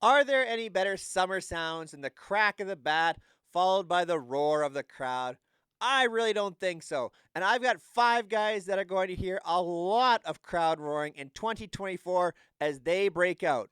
Are there any better summer sounds than the crack of the bat followed by the roar of the crowd? I really don't think so. And I've got five guys that are going to hear a lot of crowd roaring in 2024 as they break out.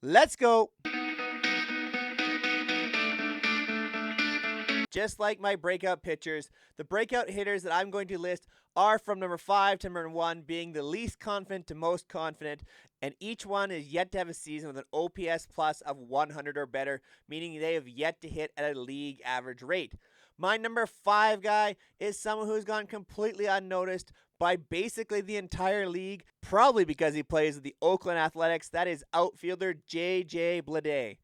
Let's go. Just like my breakout pitchers, the breakout hitters that I'm going to list are from number 5 to number 1, being the least confident to most confident, and each one is yet to have a season with an OPS plus of 100 or better, meaning they have yet to hit at a league average rate. My number 5 guy is someone who's gone completely unnoticed by basically the entire league, probably because he plays with the Oakland Athletics. That is outfielder J.J. Bleday.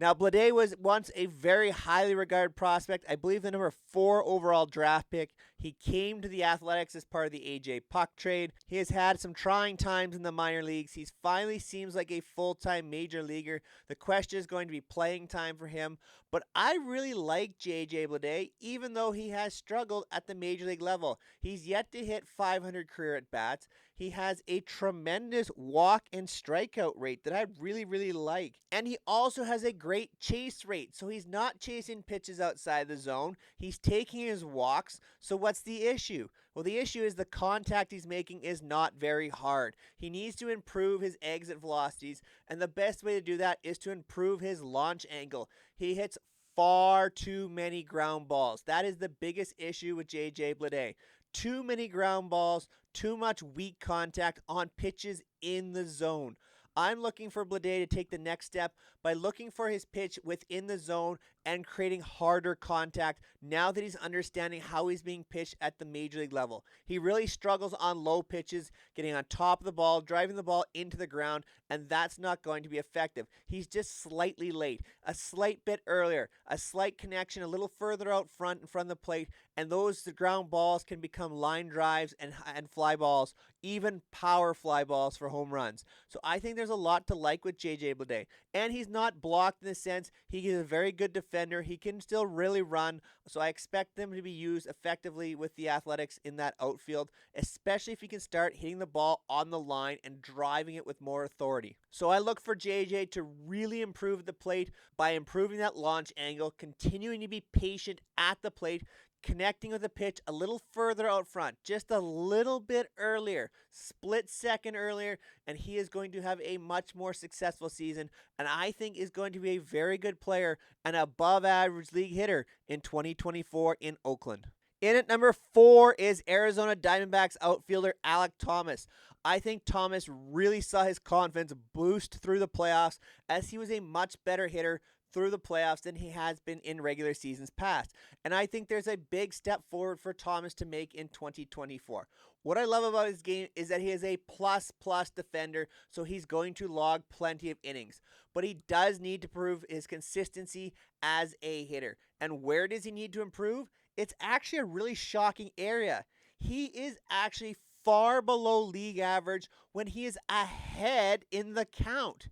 Now, Blade was once a very highly regarded prospect. I believe the number 4 overall draft pick. He came to the Athletics as part of the AJ Puck trade. He has had some trying times in the minor leagues. He finally seems like a full-time major leaguer. The question is going to be playing time for him. But I really like JJ Bleday, even though he has struggled at the major league level. He's yet to hit 500 career at-bats. He has a tremendous walk and strikeout rate that I really, really like. And he also has a great chase rate. So he's not chasing pitches outside the zone. He's taking his walks. So what's the issue? Well, the issue is the contact he's making is not very hard. He needs to improve his exit velocities. And the best way to do that is to improve his launch angle. He hits far too many ground balls. That is the biggest issue with JJ Bleday. Too many ground balls, too much weak contact on pitches in the zone. I'm looking for Bleday to take the next step by looking for his pitch within the zone and creating harder contact now that he's understanding how he's being pitched at the major league level. He really struggles on low pitches, getting on top of the ball, driving the ball into the ground, and that's not going to be effective. He's just slightly late, a slight bit earlier, a slight connection a little further out front in front of the plate, and those ground balls can become line drives and fly balls, even power fly balls for home runs. So I think there's a lot to like with JJ Bleday. And he's not blocked in the sense he is a very good defender. He can still really run. So I expect them to be used effectively with the Athletics in that outfield, especially if he can start hitting the ball on the line and driving it with more authority. So I look for JJ to really improve the plate by improving that launch angle, continuing to be patient at the plate, connecting with the pitch a little further out front, just a little bit earlier, split second earlier, and he is going to have a much more successful season, and I think is going to be a very good player and above average league hitter in 2024 in Oakland. In at number 4 is Arizona Diamondbacks outfielder Alek Thomas. I think Thomas really saw his confidence boost through the playoffs as he was a much better hitter through the playoffs than he has been in regular seasons past. And I think there's a big step forward for Thomas to make in 2024. What I love about his game is that he is a plus defender, so he's going to log plenty of innings. But he does need to prove his consistency as a hitter. And where does he need to improve? It's actually a really shocking area. He is actually far below league average when he is ahead in the count.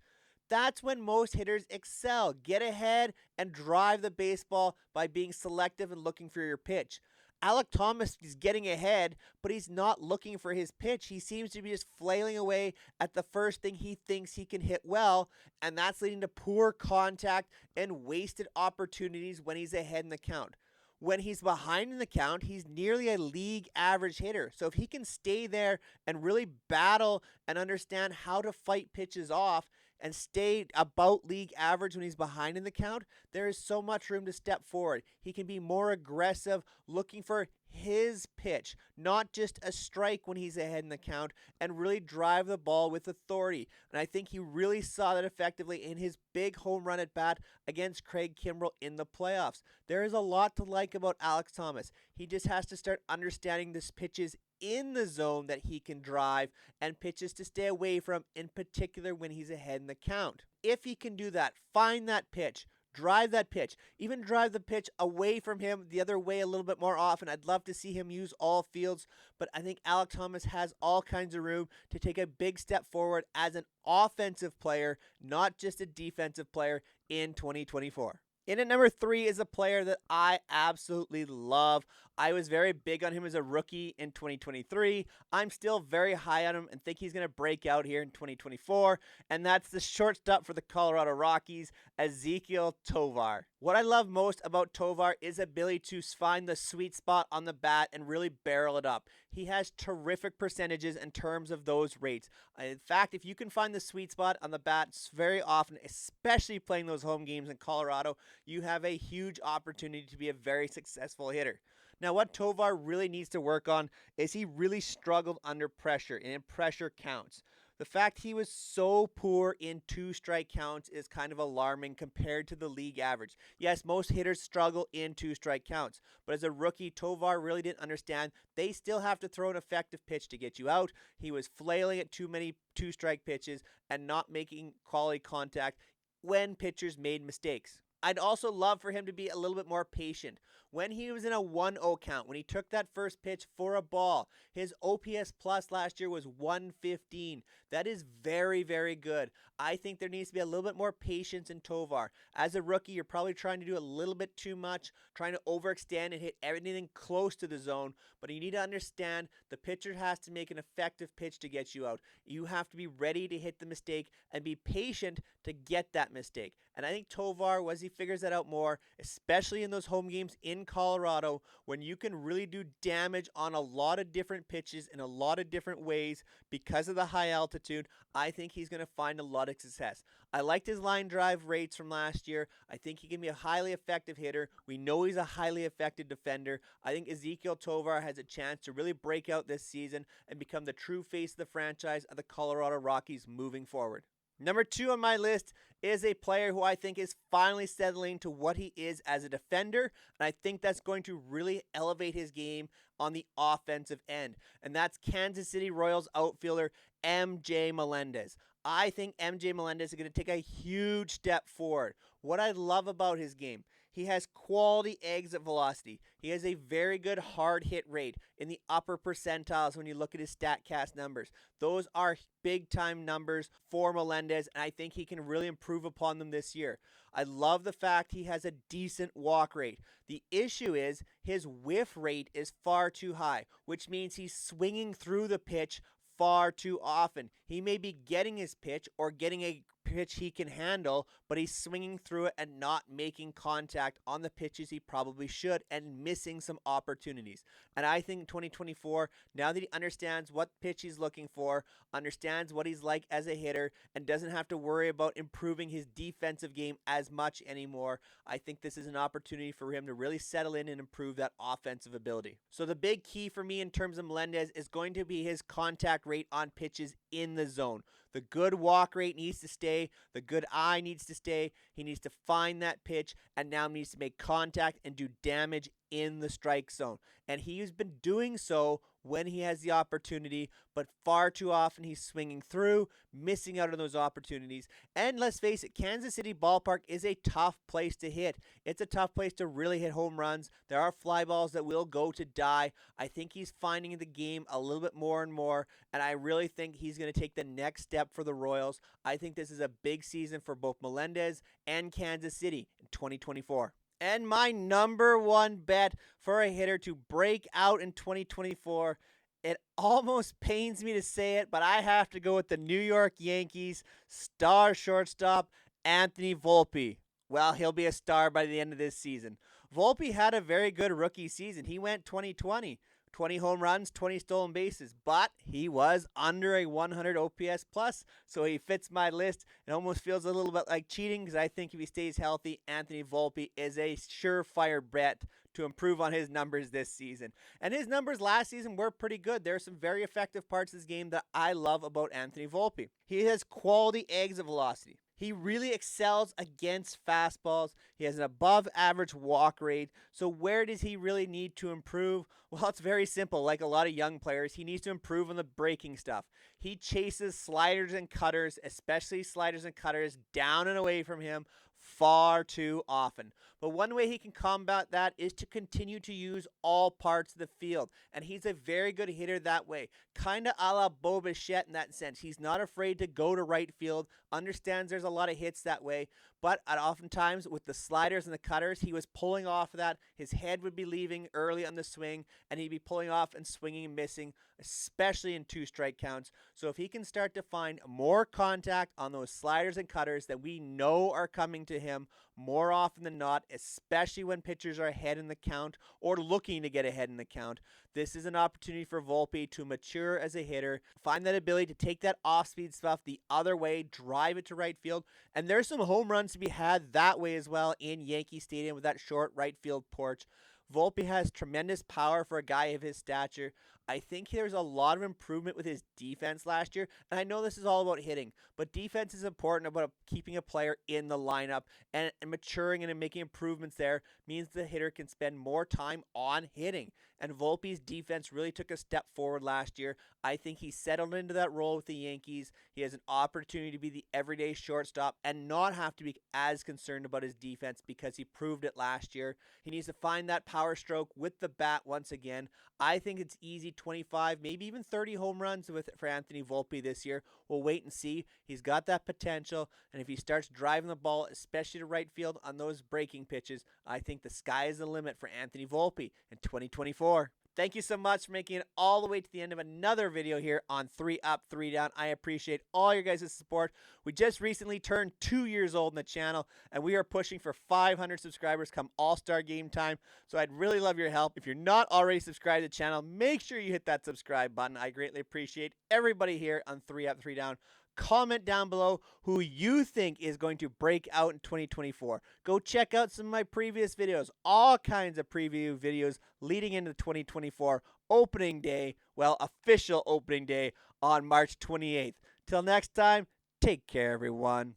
That's when most hitters excel. Get ahead and drive the baseball by being selective and looking for your pitch. Alek Thomas is getting ahead, but he's not looking for his pitch. He seems to be just flailing away at the first thing he thinks he can hit well, and that's leading to poor contact and wasted opportunities when he's ahead in the count. When he's behind in the count, he's nearly a league average hitter. So if he can stay there and really battle and understand how to fight pitches off, and stay about league average when he's behind in the count, there is so much room to step forward. He can be more aggressive, looking for his pitch, not just a strike when he's ahead in the count, and really drive the ball with authority. And I think he really saw that effectively in his big home run at bat against Craig Kimbrell in the playoffs. There is a lot to like about Alek Thomas. He just has to start understanding this pitches in the zone that he can drive and pitches to stay away from, in particular when he's ahead in the count. If he can do that, find that pitch, drive that pitch, even drive the pitch away from him the other way a little bit more often. I'd love to see him use all fields, but I think Alek Thomas has all kinds of room to take a big step forward as an offensive player, not just a defensive player in 2024. In at number 3 is a player that I absolutely love. I was very big on him as a rookie in 2023. I'm still very high on him and think he's going to break out here in 2024. And that's the shortstop for the Colorado Rockies, Ezekiel Tovar. What I love most about Tovar is ability to find the sweet spot on the bat and really barrel it up. He has terrific percentages in terms of those rates. In fact, if you can find the sweet spot on the bat very often, especially playing those home games in Colorado, you have a huge opportunity to be a very successful hitter. Now, what Tovar really needs to work on is he really struggled under pressure, and pressure counts. The fact he was so poor in two-strike counts is kind of alarming compared to the league average. Yes, most hitters struggle in two-strike counts, but as a rookie, Tovar really didn't understand they still have to throw an effective pitch to get you out. He was flailing at too many two-strike pitches and not making quality contact when pitchers made mistakes. I'd also love for him to be a little bit more patient. When he was in a 1-0 count, when he took that first pitch for a ball, his OPS plus last year was 115. That is very, very good. I think there needs to be a little bit more patience in Tovar. As a rookie, you're probably trying to do a little bit too much, trying to overextend and hit everything close to the zone, but you need to understand the pitcher has to make an effective pitch to get you out. You have to be ready to hit the mistake and be patient to get that mistake. And I think Tovar, as he figures that out more, especially in those home games in Colorado, when you can really do damage on a lot of different pitches in a lot of different ways because of the high altitude, I think he's going to find a lot of success. I liked his line drive rates from last year. I think he can be a highly effective hitter. We know he's a highly effective defender. I think Ezekiel Tovar has a chance to really break out this season and become the true face of the franchise of the Colorado Rockies moving forward. Number 2 on my list is a player who I think is finally settling to what he is as a defender, and I think that's going to really elevate his game on the offensive end, and that's Kansas City Royals outfielder MJ Melendez. I think MJ Melendez is going to take a huge step forward. What I love about his game, he has quality exit velocity. He has a very good hard hit rate in the upper percentiles when you look at his StatCast numbers. Those are big time numbers for Melendez, and I think he can really improve upon them this year. I love the fact he has a decent walk rate. The issue is his whiff rate is far too high, which means he's swinging through the pitch far too often. He may be getting his pitch or getting a pitch he can handle, but he's swinging through it and not making contact on the pitches he probably should and missing some opportunities. And I think 2024, now that he understands what pitch he's looking for, understands what he's like as a hitter, and doesn't have to worry about improving his defensive game as much anymore, I think this is an opportunity for him to really settle in and improve that offensive ability. So the big key for me in terms of Melendez is going to be his contact rate on pitches in the zone. The good walk rate needs to stay. The good eye needs to stay. He needs to find that pitch and now needs to make contact and do damage in the strike zone. And he's been doing so when he has the opportunity, but far too often he's swinging through, missing out on those opportunities. And let's face it, Kansas City Ballpark is a tough place to hit. It's a tough place to really hit home runs. There are fly balls that will go to die. I think he's finding the game a little bit more and more, and I really think he's going to take the next step for the Royals. I think this is a big season for both Melendez and Kansas City in 2024. And my number 1 bet for a hitter to break out in 2024, it almost pains me to say it, but I have to go with the New York Yankees star shortstop, Anthony Volpe. Well, he'll be a star by the end of this season. Volpe had a very good rookie season. He went 20-20. 20 home runs, 20 stolen bases, but he was under a 100 OPS plus, so he fits my list. It almost feels a little bit like cheating because I think if he stays healthy, Anthony Volpe is a surefire bet to improve on his numbers this season. And his numbers last season were pretty good. There are some very effective parts of this game that I love about Anthony Volpe. He has quality exit velocity. He really excels against fastballs. He has an above average walk rate. So where does he really need to improve? Well, it's very simple. Like a lot of young players, he needs to improve on the breaking stuff. He chases sliders and cutters, especially sliders and cutters, down and away from him far too often. But one way he can combat that is to continue to use all parts of the field. And he's a very good hitter that way. Kind of a la Bo Bichette in that sense. He's not afraid to go to right field, understands there's a lot of hits that way. But oftentimes with the sliders and the cutters, he was pulling off of that. His head would be leaving early on the swing, and he'd be pulling off and swinging and missing, especially in 2-strike counts. So if he can start to find more contact on those sliders and cutters that we know are coming to him more often than not, especially when pitchers are ahead in the count or looking to get ahead in the count, this is an opportunity for Volpe to mature as a hitter, find that ability to take that off-speed stuff the other way, drive it to right field, and there's some home runs to be had that way as well in Yankee Stadium with that short right field porch. Volpe has tremendous power for a guy of his stature. I think there's a lot of improvement with his defense last year, and I know this is all about hitting, but defense is important about keeping a player in the lineup, and maturing and making improvements there means the hitter can spend more time on hitting. And Volpe's defense really took a step forward last year. I think he settled into that role with the Yankees. He has an opportunity to be the everyday shortstop and not have to be as concerned about his defense because he proved it last year. He needs to find that power stroke with the bat once again. I think it's easy 25, maybe even 30 home runs for Anthony Volpe this year. We'll wait and see. He's got that potential, and if he starts driving the ball, especially to right field on those breaking pitches, I think the sky is the limit for Anthony Volpe in 2024. Thank you so much for making it all the way to the end of another video here on 3 Up, 3 Down. I appreciate all your guys' support. We just recently turned 2 years old in the channel, and we are pushing for 500 subscribers come All-Star game time. So I'd really love your help. If you're not already subscribed to the channel, make sure you hit that subscribe button. I greatly appreciate everybody here on 3 Up, 3 Down. Comment down below who you think is going to break out in 2024. Go check out some of my previous videos, all kinds of preview videos leading into 2024 opening day, well, official opening day on March 28th. Till next time, take care, everyone.